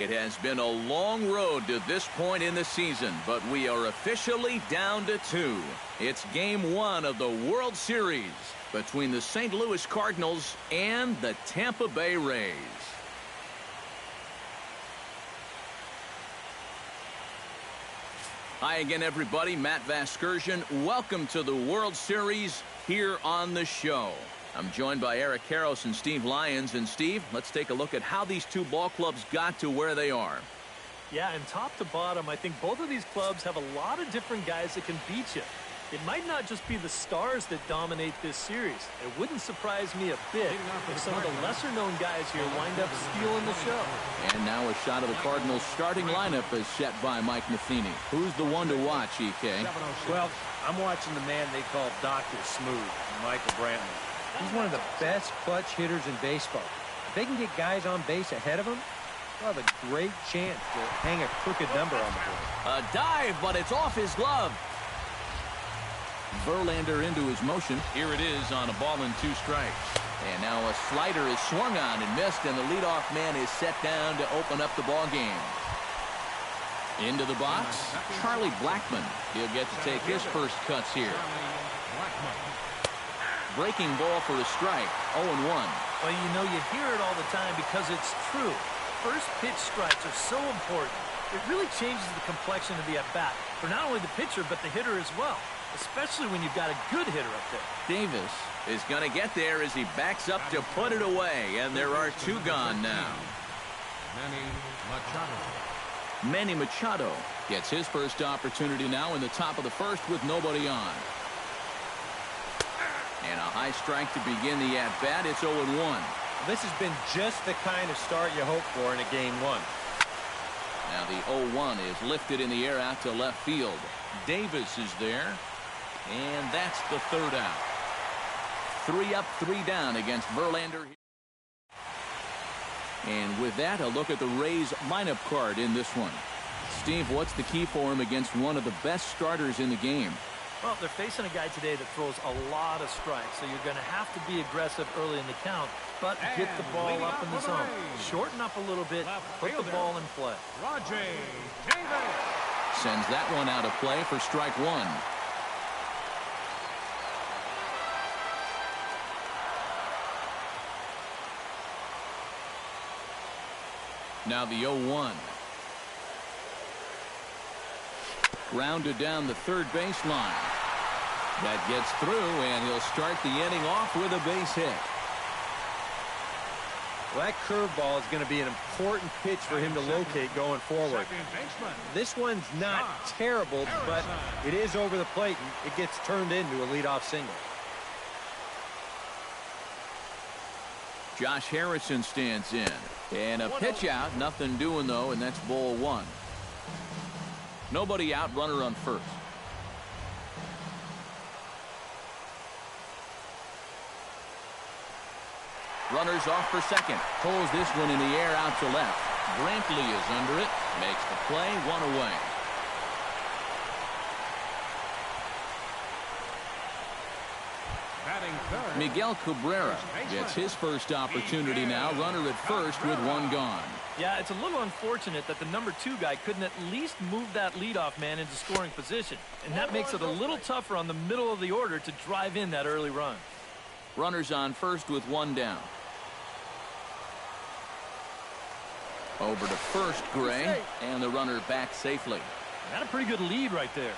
It has been a long road to this point in the season, but we are officially down to 2. It's game 1 of the World Series between the St. Louis Cardinals and the Tampa Bay Rays. Hi again, everybody. Matt Vasgersian. Welcome to the World Series here on the show. I'm joined by Eric Karros and Steve Lyons. And Steve, let's take a look at how these two ball clubs got to where they are. Yeah, and top to bottom, I think both of these clubs have a lot of different guys that can beat you. It might not just be the stars that dominate this series. It wouldn't surprise me a bit if some of the lesser-known guys here wind up stealing the show. And now a shot of the Cardinals' starting lineup is set by Mike Matheny. Who's the one to watch, EK? Well, I'm watching the man they call Dr. Smooth, Michael Brantley. He's one of the best clutch hitters in baseball. If they can get guys on base ahead of him, they'll have a great chance to hang a crooked number on the board. A dive, but it's off his glove. Verlander into his motion. Here it is on a ball and 2 strikes. And now a slider is swung on and missed, and the leadoff man is set down to open up the ball game. Into the box, Charlie Blackmon. He'll get to take his first cuts here. Breaking ball for a strike. 0-1. Well, you know, you hear it all the time because it's true. First pitch strikes are so important. It really changes the complexion of the at-bat for not only the pitcher but the hitter as well, especially when you've got a good hitter up there. Davis is going to get there as he backs up to put it away, and there are 2 gone now. Manny Machado gets his first opportunity now in the top of the first with nobody on. And a high strike to begin the at-bat. It's 0-1. This has been just the kind of start you hope for in a game 1. Now the 0-1 is lifted in the air out to left field. Davis is there. And that's the 3rd out. 3 up, 3 down against Verlander. And with that, a look at the Rays lineup card in this one. Steve, what's the key for him against one of the best starters in the game? Well, they're facing a guy today that throws a lot of strikes, so you're going to have to be aggressive early in the count, but get the ball up in the zone. Shorten up a little bit, put the ball in play. Sends that one out of play for strike 1. Now the 0-1. Grounded down the third baseline. That gets through, and he'll start the inning off with a base hit. Well, that curveball is going to be an important pitch for him to locate going forward. This one's not terrible, but it is over the plate, and it gets turned into a leadoff single. Josh Harrison stands in. And a pitch out. Nothing doing, though, and that's ball 1. Nobody out, runner on first. Runners off for second. Pulls this one in the air out to left. Brantley is under it. Makes the play. 1 away. Miguel Cabrera gets his first opportunity now. Runner at first with 1 gone. Yeah, it's a little unfortunate that the number 2 guy couldn't at least move that leadoff man into scoring position. And that makes it a little tougher on the middle of the order to drive in that early run. Runners on first with 1 down. Over to first, Gray. And the runner back safely. Got a pretty good lead right there.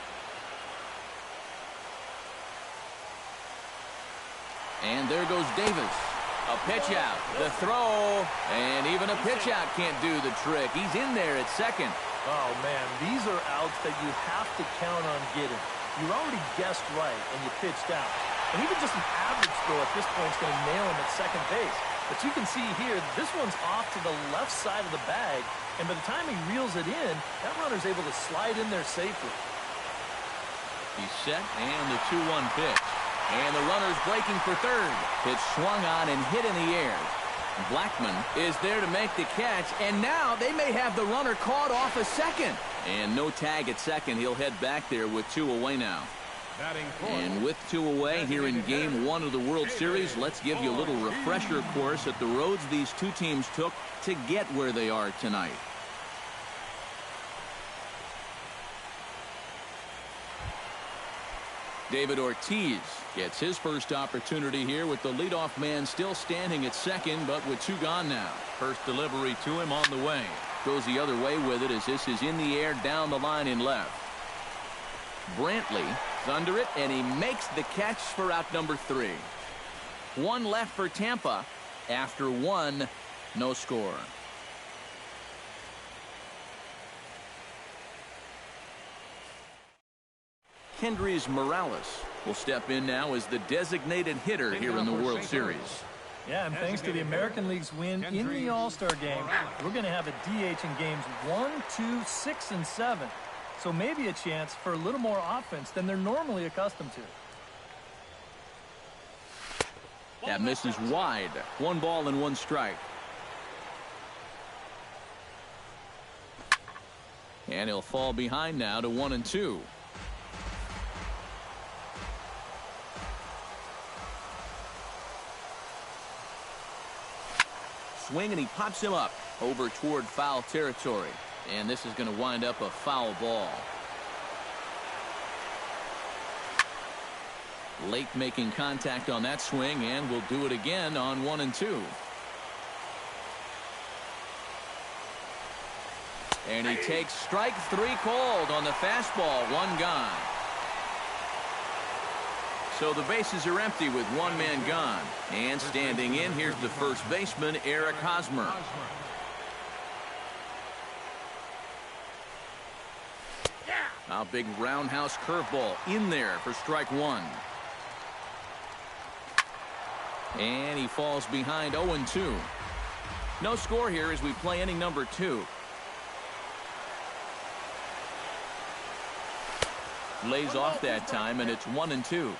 And there goes Davis. A pitch out. The throw. And even a pitch out can't do the trick. He's in there at second. Oh, man. These are outs that you have to count on getting. You already guessed right, and you pitched out. And even just an average throw at this point is going to nail him at second base. But you can see here, this one's off to the left side of the bag. And by the time he reels it in, that runner's able to slide in there safely. He's set, and the 2-1 pitch. And the runner's breaking for third. Pitch swung on and hit in the air. Blackmon is there to make the catch, and now they may have the runner caught off a second. And no tag at second. He'll head back there with 2 away now. And with 2 away here in Game 1 of the World Series, let's give you a little refresher course at the roads these two teams took to get where they are tonight. David Ortiz gets his first opportunity here with the leadoff man still standing at second, but with 2 gone now. First delivery to him on the way. Goes the other way with it as this is in the air down the line in left. Brantley is under it, and he makes the catch for out number 3. 1 left for Tampa. After 1, no score. Kendrys Morales will step in now as the designated hitter here in the World Series. Yeah, and thanks to the American League's win in the All-Star game, we're going to have a DH in games 1, 2, 6, and 7. So maybe a chance for a little more offense than they're normally accustomed to. That misses wide. 1 ball and 1 strike. And he'll fall behind now to 1 and 2. Swing, and he pops him up over toward foul territory. And this is going to wind up a foul ball. Late making contact on that swing, and will do it again on 1 and 2. And he takes strike 3 called on the fastball. 1 gone. So the bases are empty with 1 man gone. And standing in, here's the first baseman, Eric Hosmer. A big roundhouse curveball in there for strike 1. And he falls behind 0-2. No score here as we play inning number 2. Lays off that time, and it's 1-2.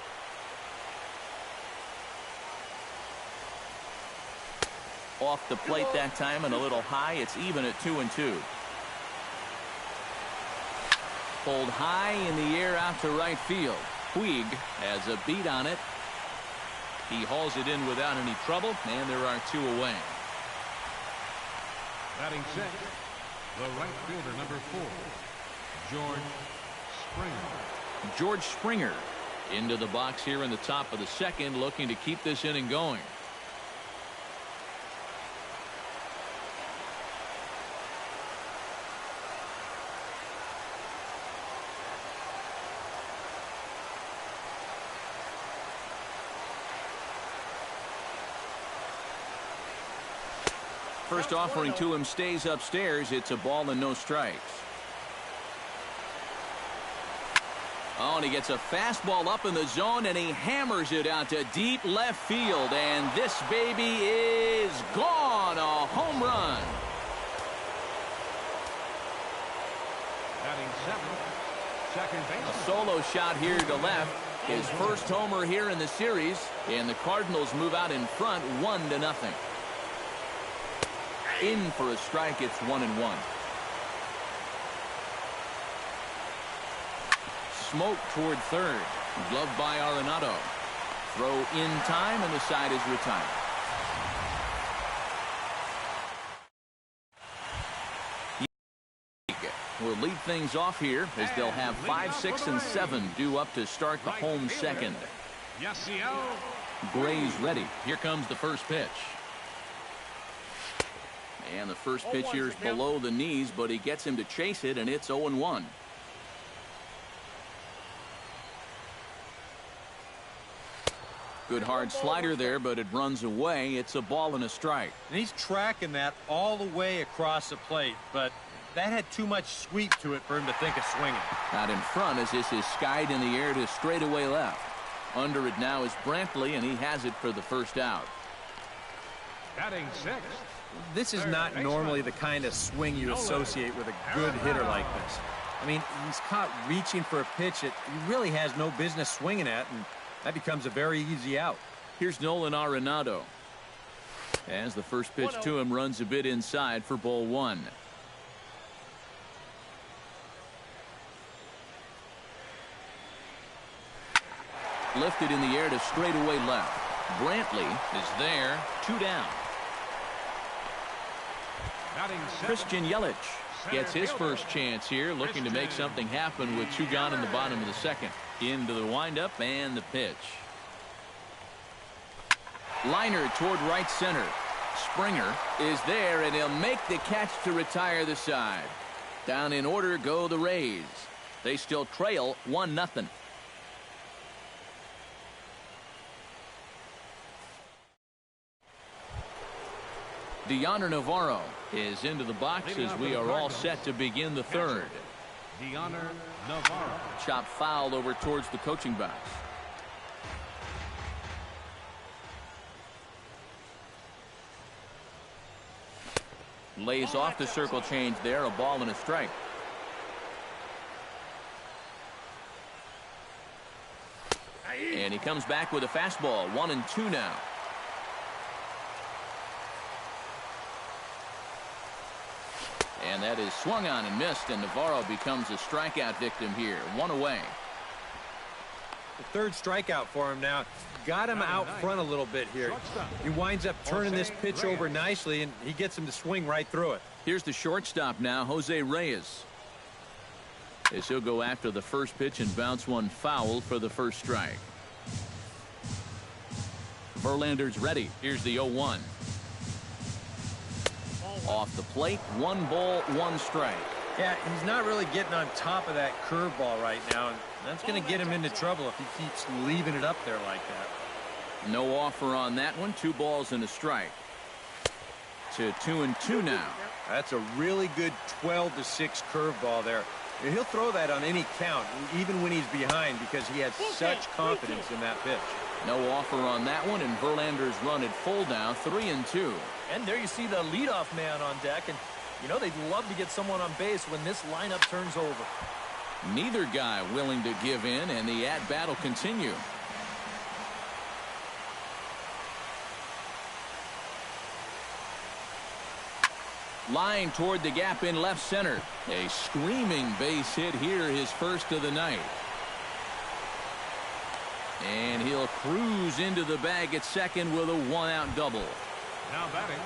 Off the plate that time and a little high. It's even at 2-2. Pulled high in the air out to right field. Puig has a beat on it. He hauls it in without any trouble, and there are 2 away. Batting sixth, the right fielder, number 4, George Springer. George Springer into the box here in the top of the second, looking to keep this inning going. First offering to him stays upstairs. It's a ball and no strikes. Oh, and he gets a fastball up in the zone, and he hammers it out to deep left field. And this baby is gone. A home run. Batting seventh, second base. A solo shot here to left. His first homer here in the series. And the Cardinals move out in front 1-0. In for a strike. It's 1-1. Smoke toward third. Gloved by Arenado. Throw in time, and the side is retired. Will lead things off here as they'll have 5, 6, and 7 due up to start the home second. Gray's ready. Here comes the first pitch. And the first pitch here is below the knees, but he gets him to chase it, and it's 0-1. Good hard slider there, but it runs away. It's a ball and a strike. And he's tracking that all the way across the plate, but that had too much sweep to it for him to think of swinging. Out in front as this is skied in the air to straightaway left. Under it now is Brantley, and he has it for the first out. Batting sixth. This is not normally the kind of swing you associate with a good hitter like this. I mean, he's caught reaching for a pitch that he really has no business swinging at, and that becomes a very easy out. Here's Nolan Arenado. As the first pitch to him runs a bit inside for ball 1. Lifted in the air to straightaway left. Brantley is there. 2 down. Batting seventh, Christian Yelich gets his first chance here, looking to make something happen with 2 gone in the bottom of the second. Into the windup and the pitch. Liner toward right center. Springer is there, and he'll make the catch to retire the side. Down in order go the Rays. They still trail 1-0. Deoner Navarro is into the box as we are all set to begin the third. Deoner Navarro. Chop fouled over towards the coaching box. Lays off the circle change there. A ball and a strike. And he comes back with a fastball. 1-2 now. And that is swung on and missed, and Navarro becomes a strikeout victim here. 1 away. The third strikeout for him now. Got him out front a little bit here. He winds up turning this pitch over nicely, and he gets him to swing right through it. Here's the shortstop now, Jose Reyes. As he'll go after the first pitch and bounce one foul for the first strike. Verlander's ready. Here's the 0-1. Off the plate, 1 ball, 1 strike. Yeah, he's not really getting on top of that curveball right now, and that's going to get him into trouble if he keeps leaving it up there like that. No offer on that one. 2 balls and a strike. To 2-2 now. That's a really good 12-6 curveball there. And he'll throw that on any count, even when he's behind, because he has such confidence in that pitch. No offer on that one, and Verlander's run at full now, 3-2. And there you see the leadoff man on deck, and you know they'd love to get someone on base when this lineup turns over. Neither guy willing to give in, and the at-bat will continue. Line toward the gap in left center. A screaming base hit here, his first of the night. And he'll cruise into the bag at second with a 1-out double. Now batting,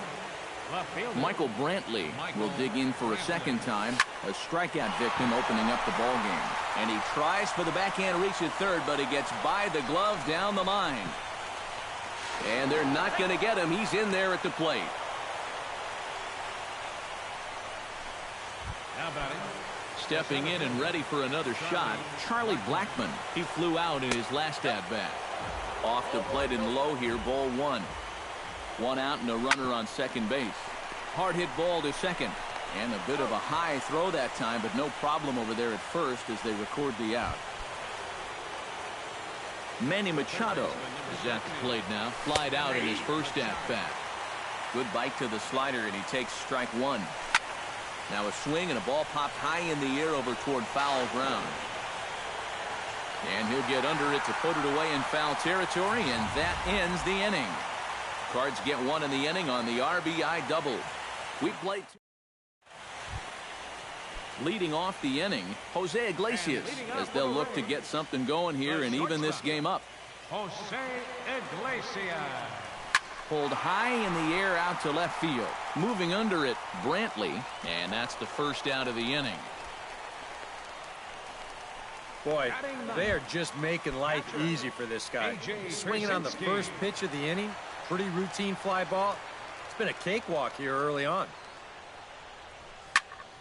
left fielder Michael Brantley will dig in for a second time. A strikeout victim opening up the ball game. And he tries for the backhand reach at third, but he gets by the glove down the line. And they're not going to get him. He's in there at the plate. Now batting, Stepping in and ready for another shot, Charlie Blackmon. He flew out in his last at-bat. Off the plate and low here, ball 1. 1 out and a runner on second base. Hard hit ball to second. And a bit of a high throw that time, but no problem over there at first as they record the out. Manny Machado is at the plate now. Flied out in his first at-bat. Good bite to the slider, and he takes strike 1. Now a swing and a ball popped high in the air over toward foul ground. And he'll get under it to put it away in foul territory, and that ends the inning. Cards get 1 in the inning on the RBI double. We play. Leading off the inning, Jose Iglesias, as they'll look to get something going here and even this game up. Jose Iglesias. Pulled high in the air out to left field. Moving under it, Brantley, and that's the first out of the inning. Boy, they are just making life easy for this guy. Swinging on the first pitch of the inning, pretty routine fly ball. It's been a cakewalk here early on.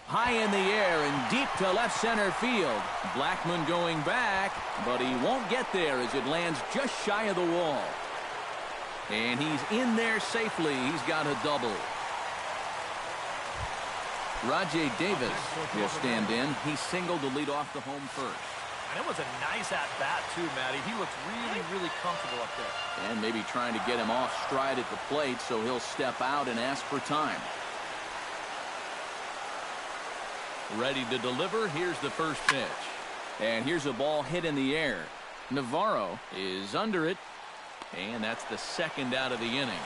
High in the air and deep to left center field. Blackmon going back, but he won't get there as it lands just shy of the wall. And he's in there safely. He's got a double. Rajay Davis will stand in. He singled to lead off the home first. And it was a nice at-bat, too, Matty. He looks really, really comfortable up there. And maybe trying to get him off stride at the plate, so he'll step out and ask for time. Ready to deliver. Here's the first pitch. And here's a ball hit in the air. Navarro is under it. And that's the second out of the inning.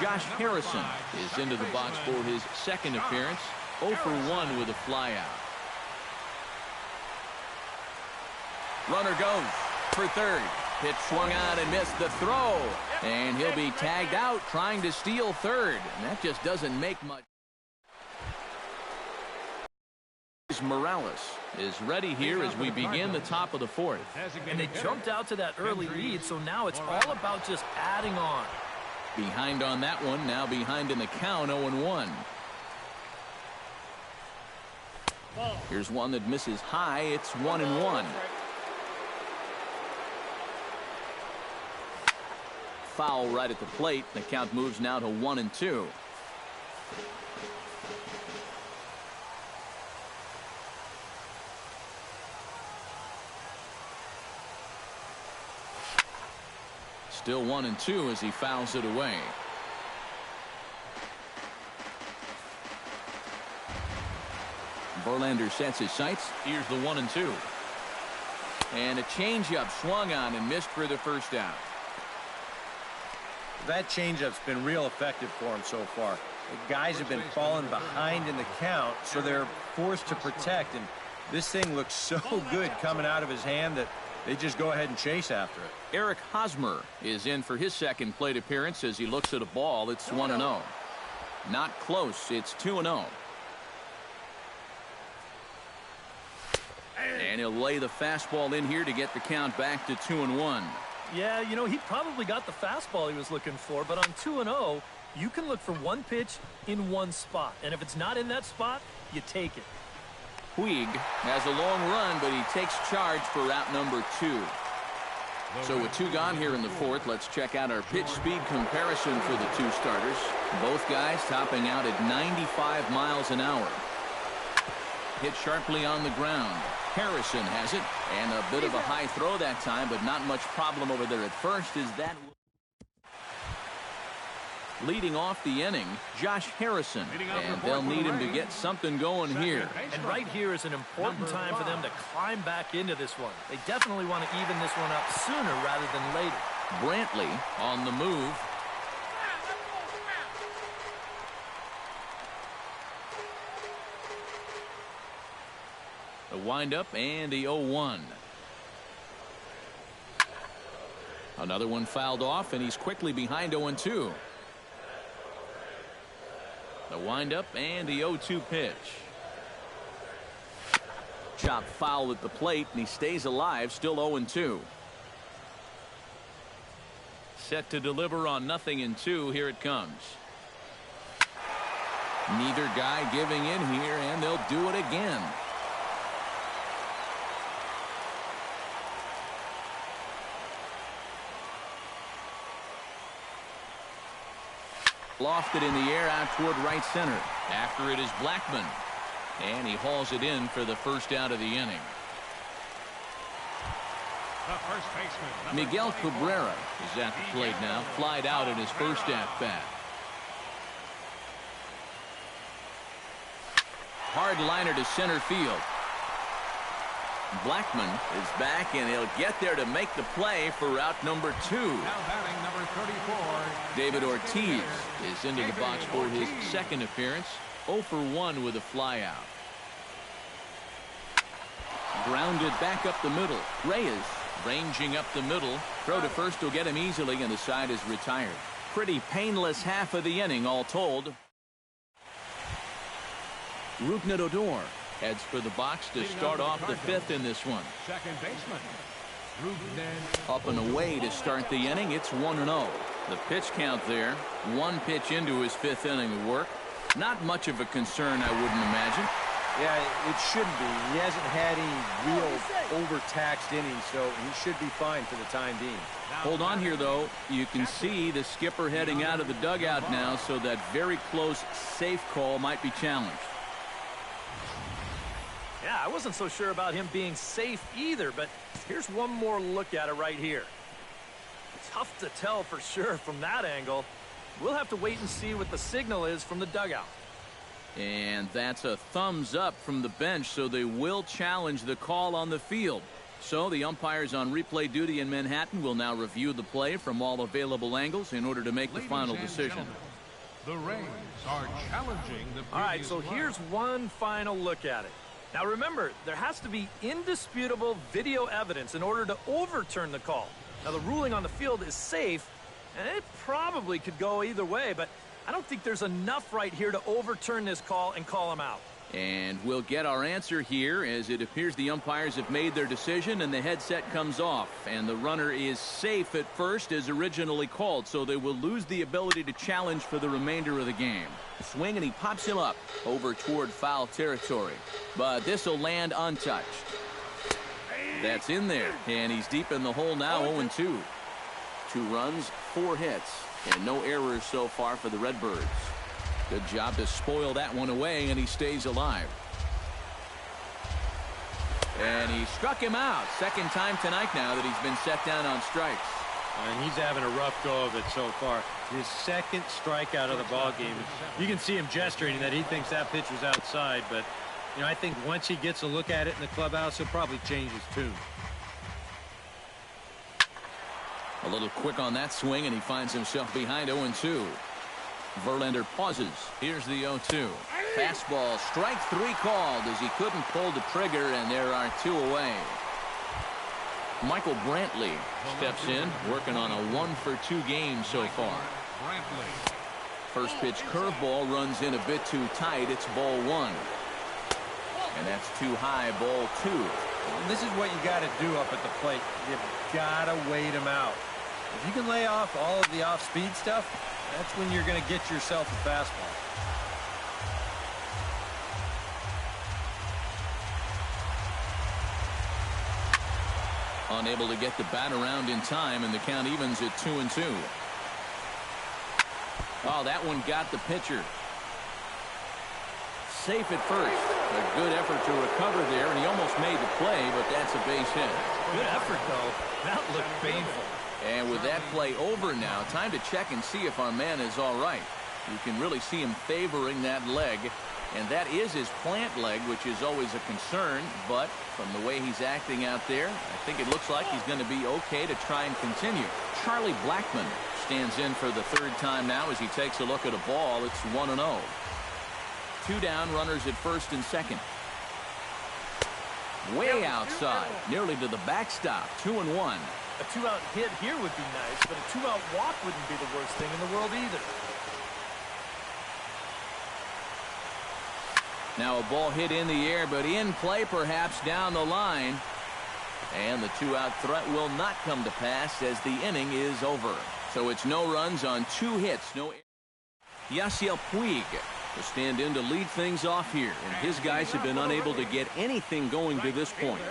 Josh Harrison is into the box for his second appearance. 0 for 1 with a flyout. Runner goes for third. Pitch swung on and missed the throw. And he'll be tagged out trying to steal third. And that just doesn't make much. Morales is ready here as we begin the top of the fourth. And they jumped out to that early lead, so now it's all about just adding on. Behind on that one, now behind in the count, 0-1. Here's one that misses high. It's 1-1. Foul right at the plate. The count moves now to 1-2. Still 1-2 as he fouls it away. Verlander sets his sights. Here's the 1-2. And a changeup swung on and missed for the first out. That changeup's been real effective for him so far. The guys have been falling behind in the count, so they're forced to protect. And this thing looks so good coming out of his hand that they just go ahead and chase after it. Eric Hosmer is in for his second plate appearance as he looks at a ball. It's 1-0. Not close. It's 2-0. And he'll lay the fastball in here to get the count back to 2-1. Yeah, you know, he probably got the fastball he was looking for, but on 2-0, you can look for one pitch in one spot. And if it's not in that spot, you take it. Puig has a long run, but he takes charge for out number 2. So with 2 gone here in the fourth, let's check out our pitch speed comparison for the 2 starters. Both guys topping out at 95 miles an hour. Hit sharply on the ground. Harrison has it, and a bit of a high throw that time, but not much problem over there at first. Is that leading off the inning, Josh Harrison, and they'll need him to get something going here. And right here is an important time for them to climb back into this one. They definitely want to even this one up sooner rather than later. Brantley on the move. A windup and the 0-1. Another one fouled off, and he's quickly behind 0-2. The windup and the 0-2 pitch. Chop foul at the plate, and he stays alive, still 0-2. Set to deliver on 0-2. Here it comes. Neither guy giving in here, and they'll do it again. Lofted in the air out toward right center. After it is Blackmon. And he hauls it in for the first out of the inning. The first baseman, Miguel Cabrera is at the plate now. Flied out in his first at-bat. Hard liner to center field. Blackmon is back, and he'll get there to make the play for out number 2. Now batting number 34. David Ortiz is into the box for his second appearance. 0 for 1 with a flyout. Grounded back up the middle. Reyes ranging up the middle. Throw to first will get him easily, and the side is retired. Pretty painless half of the inning, all told. Rougned Odor heads for the box to start off the 5th in this one. Second baseman. Rougned. Up and away to start the inning. It's 1-0. The pitch count there. 1 pitch into his 5th inning of work. Not much of a concern, I wouldn't imagine. Yeah, it shouldn't be. He hasn't had any real overtaxed innings, so he should be fine for the time being. Hold on here, though. You can see the skipper heading out of the dugout now, so that very close safe call might be challenged. Yeah, I wasn't so sure about him being safe either, but here's one more look at it right here. Tough to tell for sure from that angle. We'll have to wait and see what the signal is from the dugout. And that's a thumbs up from the bench, so they will challenge the call on the field. So the umpires on replay duty in Manhattan will now review the play from all available angles in order to make the final decision. The Rays are challenging the previous All right, so here's one final look at it. Now remember, there has to be indisputable video evidence in order to overturn the call. Now, the ruling on the field is safe, and it probably could go either way, but I don't think there's enough right here to overturn this call and call him out. And we'll get our answer here as it appears the umpires have made their decision and the headset comes off. And the runner is safe at first as originally called, so they will lose the ability to challenge for the remainder of the game. Swing and he pops him up over toward foul territory. But this will land untouched. That's in there, and he's deep in the hole now, 0-2. 2 runs, 4 hits, and no errors so far for the Redbirds. Good job to spoil that one away, and he stays alive. And he struck him out. Second time tonight now that he's been set down on strikes. And he's having a rough go of it so far. His second strikeout of the ball game. You can see him gesturing that he thinks that pitch was outside, but you know, I think once he gets a look at it in the clubhouse, he'll probably change his tune. A little quick on that swing, and he finds himself behind 0-2. Verlander pauses. Here's the 0-2. Fastball, strike 3 called as he couldn't pull the trigger, and there are 2 away. Michael Brantley steps in, working on a 1-for-2 game so far. First pitch curveball runs in a bit too tight. It's ball 1. And that's too high, ball 2. And this is what you got to do up at the plate. You've got to wait him out. If you can lay off all of the off-speed stuff, that's when you're going to get yourself a fastball. Unable to get the bat around in time, and the count evens at 2-2. Oh, that one got the pitcher. Safe at first. A good effort to recover there, and he almost made the play, but that's a base hit. Good effort, though. That looked painful. And with that play over now, time to check and see if our man is all right. You can really see him favoring that leg, and that is his plant leg, which is always a concern, but from the way he's acting out there, I think it looks like he's going to be okay to try and continue. Charlie Blackmon stands in for the 3rd time now as he takes a look at a ball. It's 1-0. 2 down, runners at first and second. Way outside, nearly to the backstop. 2-1. A 2-out hit here would be nice, but a 2-out walk wouldn't be the worst thing in the world either. Now a ball hit in the air, but in play perhaps down the line. And the 2-out threat will not come to pass as the inning is over. So it's no runs on 2 hits. No. Yasiel Puig will stand in to lead things off here, and his guys have been unable to get anything going to this point.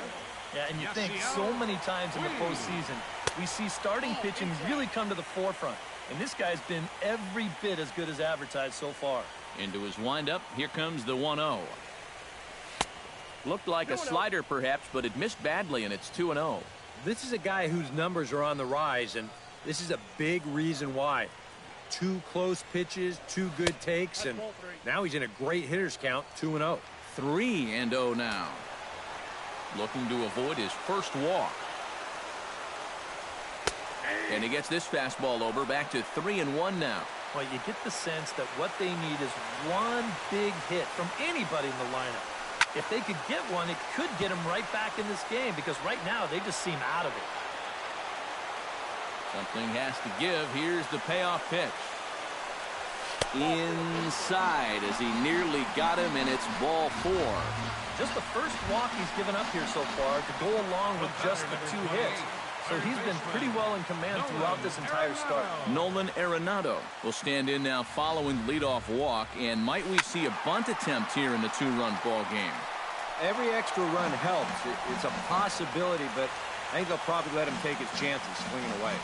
Yeah, and you think so many times in the postseason, we see starting pitching really come to the forefront. And this guy's been every bit as good as advertised so far. Into his windup, here comes the 1-0. Looked like a slider perhaps, but it missed badly, and it's 2-0. This is a guy whose numbers are on the rise, and this is a big reason why. 2 close pitches, 2 good takes, and now he's in a great hitter's count, 2-0. 3-0 now. Looking to avoid his first walk. And he gets this fastball over, back to 3-1 now. Well, you get the sense that what they need is one big hit from anybody in the lineup. If they could get one, it could get them right back in this game, because right now they just seem out of it. Something has to give. Here's the payoff pitch. Inside as he nearly got him, and it's ball 4. Just the first walk he's given up here so far to go along with just the 2 hits. So he's been pretty well in command throughout this entire start. Nolan Arenado will stand in now following the leadoff walk, and might we see a bunt attempt here in the 2-run ball game? Every extra run helps. It's a possibility, but I think they'll probably let him take his chances swinging away.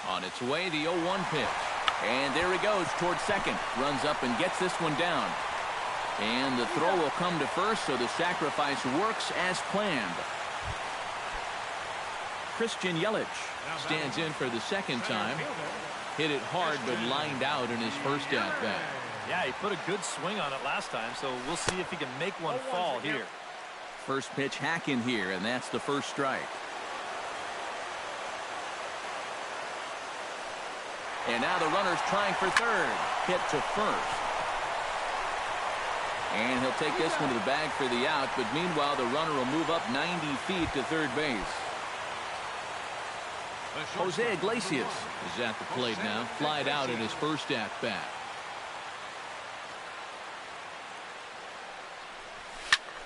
On its way, the 0-1 pitch. And there he goes towards second. Runs up and gets this one down. And the throw will come to first, so the sacrifice works as planned. Christian Yelich stands in for the 2nd time. Hit it hard, but lined out in his first at-bat. Yeah, he put a good swing on it last time, so we'll see if he can make one fall here. First pitch hack in here, and that's the first strike. And now the runner's trying for third. Hit to first. And he'll take this one to the bag for the out, but meanwhile the runner will move up 90 feet to third base. Jose Iglesias is at the plate now, flied out in his first at-bat.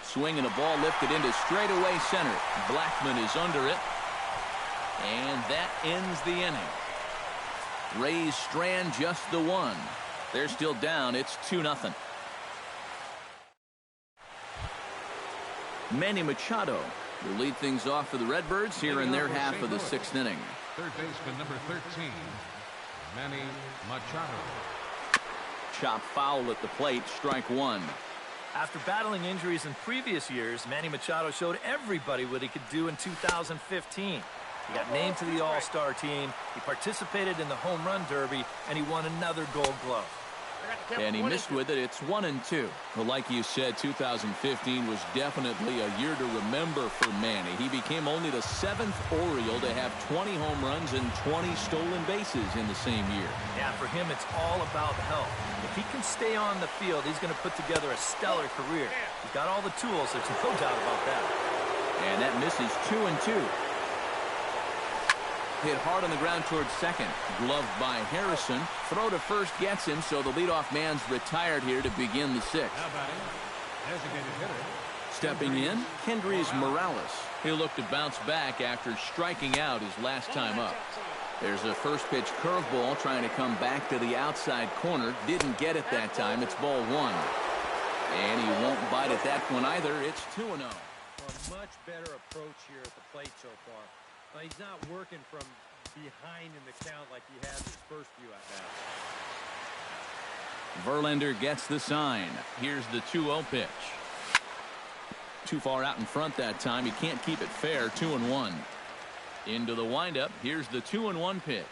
Swinging a ball lifted into straightaway center. Blackmon is under it. And that ends the inning. Rays strand just the one. They're still down. It's 2-0. Manny Machado will lead things off for the Redbirds here in their half of the sixth inning. Third baseman number 13, Manny Machado. Chop foul at the plate, strike one. After battling injuries in previous years, Manny Machado showed everybody what he could do in 2015. He got named to the All-Star team, he participated in the Home Run Derby, and he won another Gold Glove. And he missed with it. It's 1-2. Well, like you said, 2015 was definitely a year to remember for Manny. He became only the 7th Oriole to have 20 home runs and 20 stolen bases in the same year. Yeah, for him, it's all about health. If he can stay on the field, he's going to put together a stellar career. He's got all the tools. There's no doubt about that. And that misses 2-2. Hit hard on the ground towards second. Gloved by Harrison. Throw to first gets him, so the leadoff man's retired here to begin the sixth. Now batting, designated hitter. Stepping in, Kendrys Morales. He'll look to bounce back after striking out his last time up. There's a first pitch curveball trying to come back to the outside corner. Didn't get it that time. It's ball one. And he won't bite at that one either. It's 2-0. A much better approach here at the plate so far. He's not working from behind in the count like he has his first few at-bats. Verlander gets the sign. Here's the 2-0 pitch. Too far out in front that time. He can't keep it fair. 2-1. Into the windup. Here's the 2-1 pitch.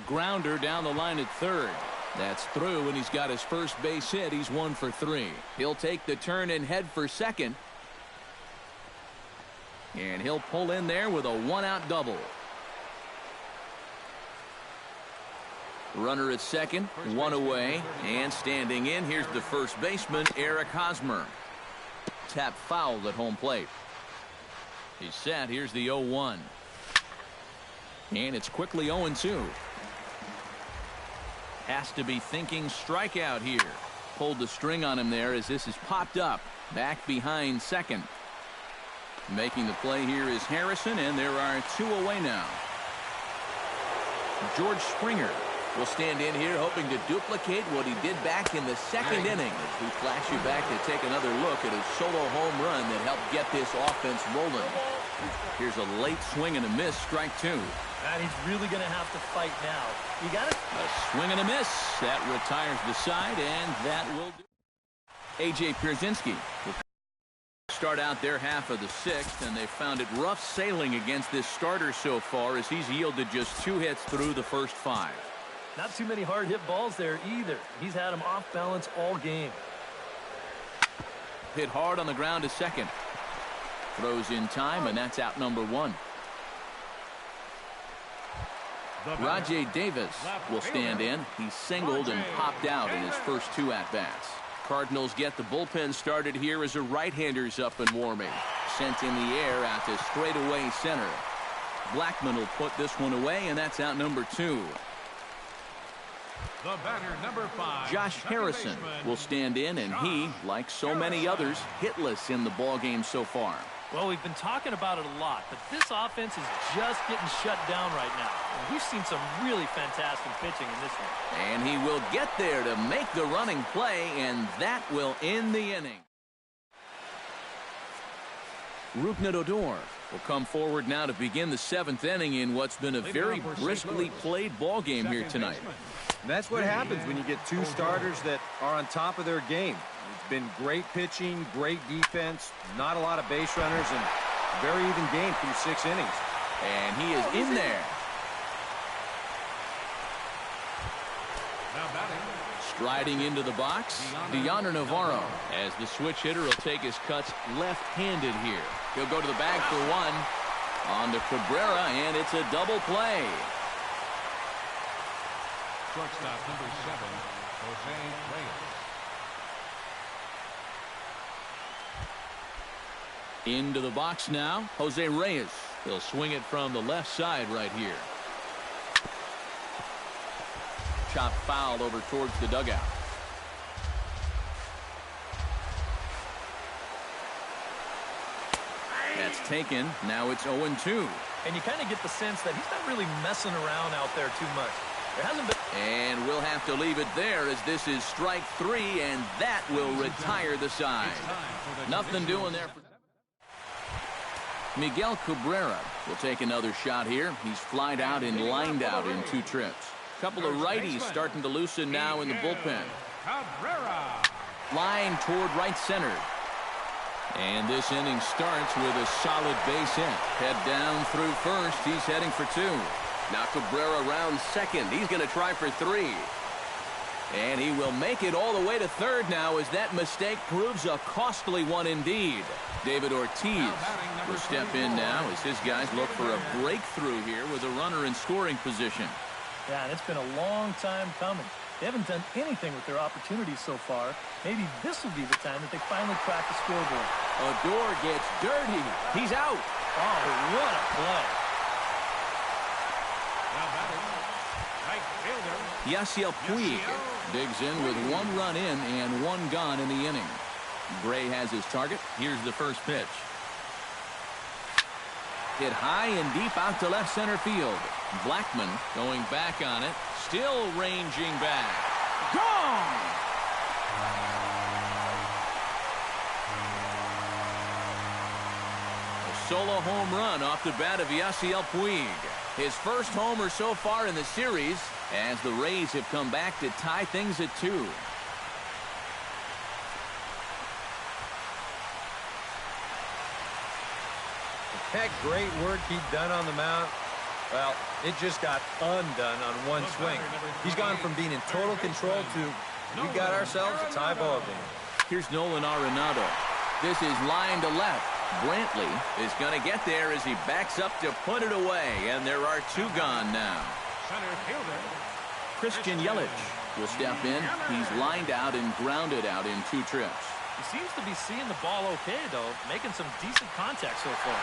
Grounder down the line at third. That's through, and he's got his first base hit. He's 1 for 3. He'll take the turn and head for second. And he'll pull in there with a one-out double. Runner at second, one away, and standing in, here's the first baseman, Eric Hosmer. Tap foul at home plate. He's set. Here's the 0-1. And it's quickly 0-2. Has to be thinking strikeout here. Pulled the string on him there as this is popped up. Back behind second. Making the play here is Harrison, and there are 2 away now. George Springer will stand in here hoping to duplicate what he did back in the second inning as we flash you back to take another look at his solo home run that helped get this offense rolling. Here's a late swing and a miss, strike 2. And he's really going to have to fight now. You got it? A swing and a miss. That retires the side, and that will do. A.J. Pierzynski will start out their half of the sixth, and they found it rough sailing against this starter so far as he's yielded just 2 hits through the first 5. Not too many hard hit balls there either. He's had them off balance all game. Hit hard on the ground to second. Throws in time, and that's out number 1. Rajay Davis will stand in. He singled and popped out in his first 2 at-bats. Cardinals get the bullpen started here as a right-hander's up and warming. Sent in the air out to straightaway center. Blackmon will put this one away, and that's out number 2. The batter, number 5. Josh Harrison will stand in, and he, like so many others, hitless in the ballgame so far. Well, we've been talking about it a lot, but this offense is just getting shut down right now. And we've seen some really fantastic pitching in this one. And he will get there to make the running play, and that will end the inning. Rougned Odor will come forward now to begin the 7th inning in what's been a very briskly played ball game here tonight. And that's what happens when you get 2 starters that are on top of their game. It's been great pitching, great defense, not a lot of base runners, and very even game through 6 innings. And he is in there. Now batting. Striding into the box, Deoner Navarro, as the switch hitter will take his cuts left-handed here. He'll go to the bag for 1. On to Cabrera, and it's a double play. Shortstop number 7, Jose Reyes. Into the box now, Jose Reyes. He'll swing it from the left side right here. Chop foul over towards the dugout. That's taken. Now it's 0-2. And you kind of get the sense that he's not really messing around out there too much. There hasn't been... And we'll have to leave it there as this is strike 3, and that will retire the side. Nothing doing there. Miguel Cabrera will take another shot here. He's flied out and lined out in 2 trips. Couple of righties starting to loosen now in the bullpen. Cabrera. Line toward right center. And this inning starts with a solid base hit. Head down through first. He's heading for 2. Now Cabrera rounds second. He's going to try for 3. And he will make it all the way to third now as that mistake proves a costly one indeed. David Ortiz will step in now as his guys look for a breakthrough here with a runner in scoring position. Yeah, and it's been a long time coming. They haven't done anything with their opportunities so far. Maybe this will be the time that they finally crack the scoreboard. Odor gets dirty. He's out. Oh, what a play. Now batting, right fielder. Yasiel Puig digs in with 1 run in and 1 gone in the inning. Gray has his target. Here's the first pitch. Hit high and deep out to left center field. Blackman going back on it. Still ranging back. Gone! A solo home run off the bat of Yasiel Puig. His first homer so far in the series as the Rays have come back to tie things at 2. That great work he'd done on the mound, well, it just got undone on 1 swing. He's gone from being in total control to, we got ourselves a tie ball game. Here's Nolan Arenado. This is line to left. Brantley is going to get there as he backs up to put it away, and there are 2 gone now. Center fielder. Christian Yelich will step in. He's lined out and grounded out in 2 trips. He seems to be seeing the ball okay, though, making some decent contact so far.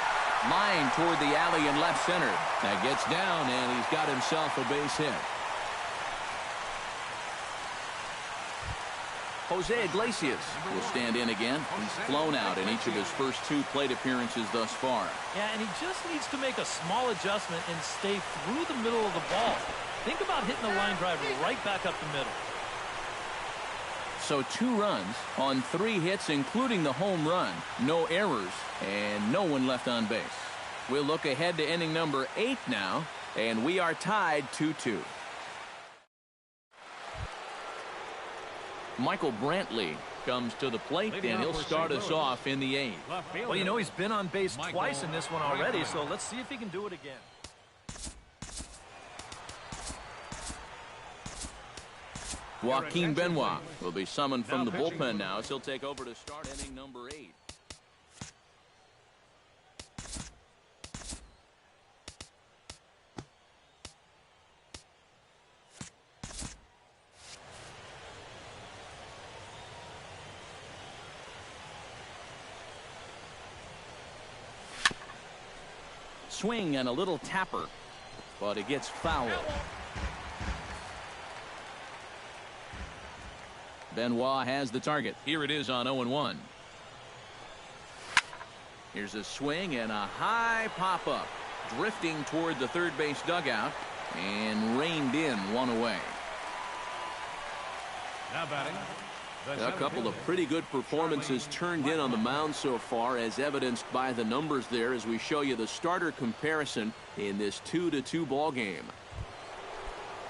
Line toward the alley in left center. That gets down, and he's got himself a base hit. Jose Iglesias will stand in again. He's flown out in each of his first 2 plate appearances thus far. Yeah, and he just needs to make a small adjustment and stay through the middle of the ball. Think about hitting a line drive right back up the middle. So 2 runs on 3 hits, including the home run. No errors, and no one left on base. We'll look ahead to inning number 8 now, and we are tied 2-2. Michael Brantley comes to the plate, and he'll start us off in the 8th. Well, you know, he's been on base twice in this one already, so let's see if he can do it again. Joaquin Benoit will be summoned from the bullpen now as he'll take over to start inning number 8. Swing and a little tapper, but it gets foul. Benoit has the target. Here it is on 0-1. Here's a swing and a high pop-up. Drifting toward the third base dugout and reined in 1 away. Now batting. A couple of pretty good performances turned in on the mound so far, as evidenced by the numbers there as we show you the starter comparison in this 2-2 ball game.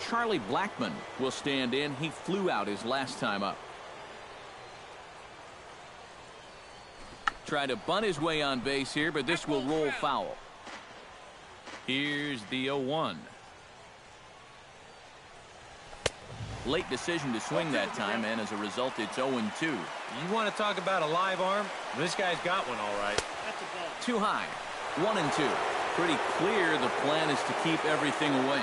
Charlie Blackmon will stand in. He flew out his last time up. Tried to bunt his way on base here, but this will roll foul. Here's the 0-1. Late decision to swing that time, and as a result, it's 0-2. You want to talk about a live arm? This guy's got one all right. Too high. 1-2. Pretty clear the plan is to keep everything away.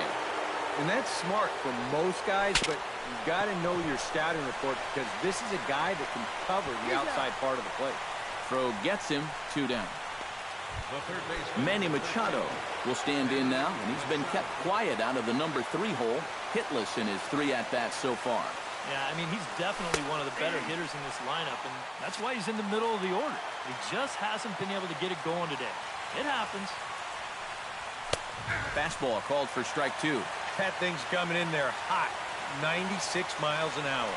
And that's smart for most guys, but you've got to know your scouting report because this is a guy that can cover the outside part of the plate. throw gets him 2 down. The third baseman. Manny Machado will stand in now, and he's been kept quiet out of the number 3 hole, hitless in his 3 at-bats so far. Yeah, I mean, he's definitely one of the better hitters in this lineup, and that's why he's in the middle of the order. He just hasn't been able to get it going today. It happens. Fastball called for strike 2. That thing's coming in there hot. 96 miles an hour.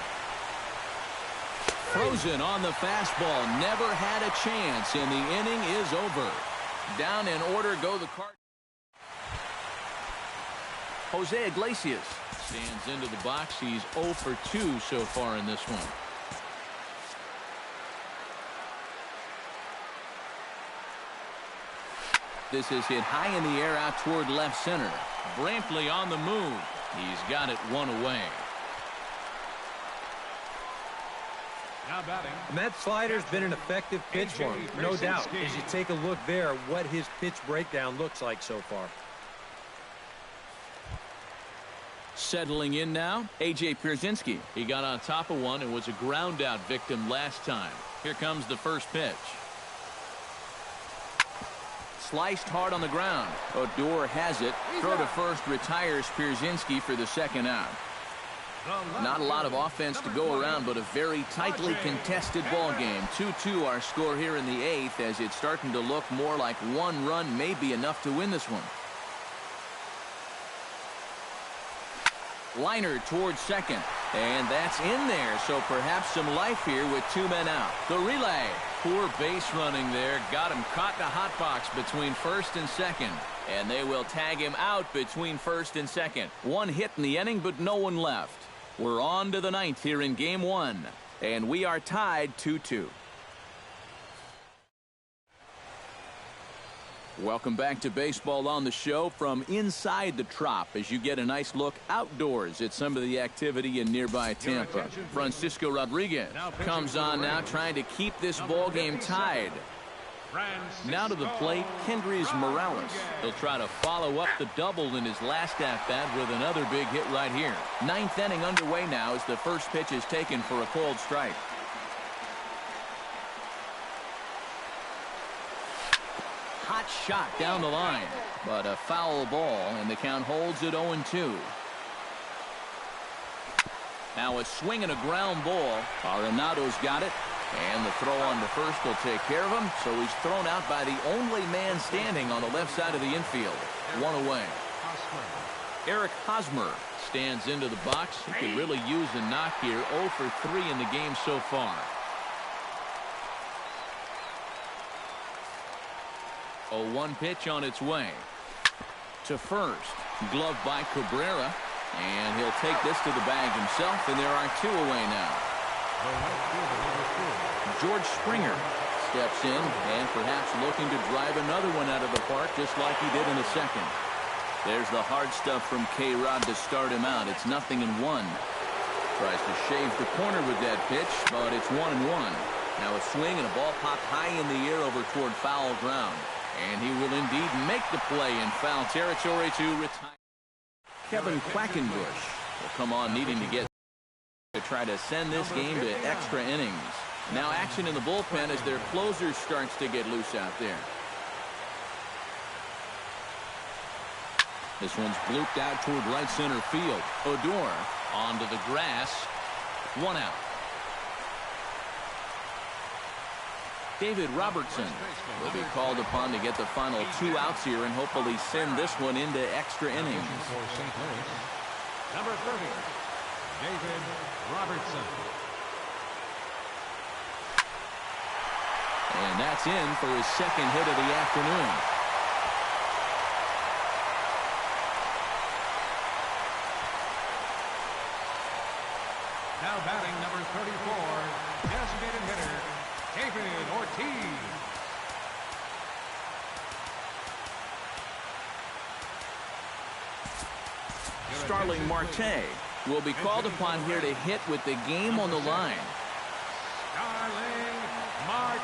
Frozen on the fastball. Never had a chance, and the inning is over. Down in order go the Cardinals. Jose Iglesias stands into the box. He's 0 for 2 so far in this one. This is hit high in the air out toward left center. Brantley on the move. He's got it 1 away. Now batting. And that slider's been an effective pitch for him, no doubt. As you take a look there, what his pitch breakdown looks like so far. Settling in now, A.J. Pierzynski. He got on top of one and was a ground out victim last time. Here comes the first pitch. Sliced hard on the ground. Odor has it. Throw to first retires Pierzynski for the second out. Not a lot of offense to go around, but a very tightly contested ball game. 2-2 our score here in the 8th, as it's starting to look more like 1 run may be enough to win this one. Liner towards second, and that's in there, so perhaps some life here with 2 men out. The relay. Poor base running there. Got him caught in a hot box between first and second. And they will tag him out between first and second. 1 hit in the inning, but no one left. We're on to the 9th here in game 1. And we are tied 2-2. Welcome back to Baseball on the Show from inside the Trop as you get a nice look outdoors at some of the activity in nearby Tampa. Francisco Rodriguez comes on now trying to keep this ball game tied. Now to the plate, Kendrys Morales. He'll try to follow up the double in his last at-bat with another big hit right here. 9th inning underway now as the first pitch is taken for a called strike. Hot shot down the line, but a foul ball, and the count holds at 0-2. Now a swing and a ground ball. Arenado's got it, and the throw on to first will take care of him, so he's thrown out by the only man standing on the left side of the infield. 1 away. Eric Hosmer stands into the box. He could really use a knock here. 0 for 3 in the game so far. 0-1 pitch on its way. To first. Glove by Cabrera. And he'll take this to the bag himself, and there are 2 away now. George Springer steps in and perhaps looking to drive another one out of the park just like he did in the second. There's the hard stuff from K-Rod to start him out. It's 0-1. Tries to shave the corner with that pitch, but it's 1-1. Now a swing and a ball popped high in the air over toward foul ground. And he will indeed make the play in foul territory to retire. Kevin Quackenbush will come on needing to try to send this game to extra innings. Now action in the bullpen as their closer starts to get loose out there. This one's blooped out toward right center field. Odor onto the grass. 1 out. David Robertson will be called upon to get the final 2 outs here and hopefully send this one into extra innings. Number 30, David Robertson. And that's in for his second hit of the afternoon. Now batting number 34, designated hitter, David Ortiz. Starling Marte will be called upon here to hit with the game on the line. Starling Marte.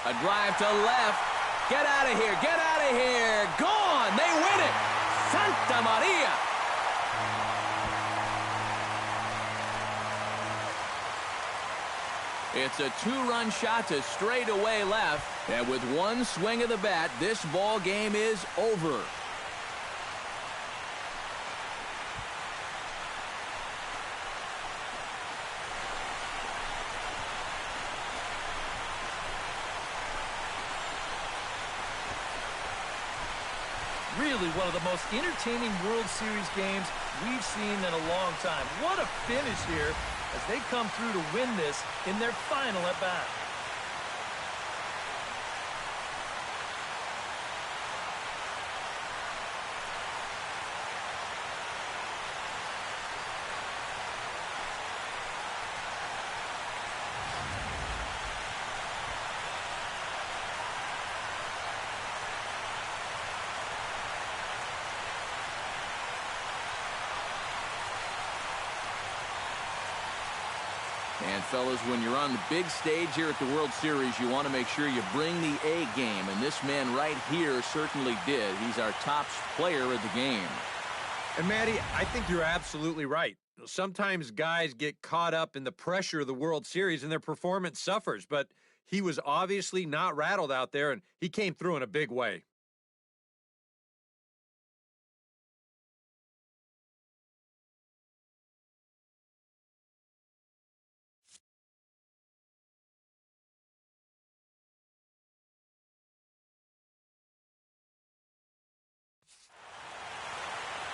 A drive to left. Get out of here. Get out of here. Gone. They win it. Santa Maria. It's a two-run shot to straightaway left. And with one swing of the bat, this ball game is over. Really one of the most entertaining World Series games we've seen in a long time. What a finish here as they come through to win this in their final at bat. And, fellas, when you're on the big stage here at the World Series, you want to make sure you bring the A game. And this man right here certainly did. He's our top player of the game. And, Matty, I think you're absolutely right. Sometimes guys get caught up in the pressure of the World Series and their performance suffers. But he was obviously not rattled out there, and he came through in a big way.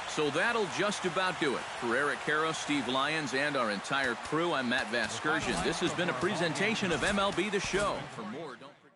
So that'll just about do it. For Eric Karros, Steve Lyons, and our entire crew, I'm Matt Vasgersian. This has been a presentation of MLB The Show. For more, don't forget.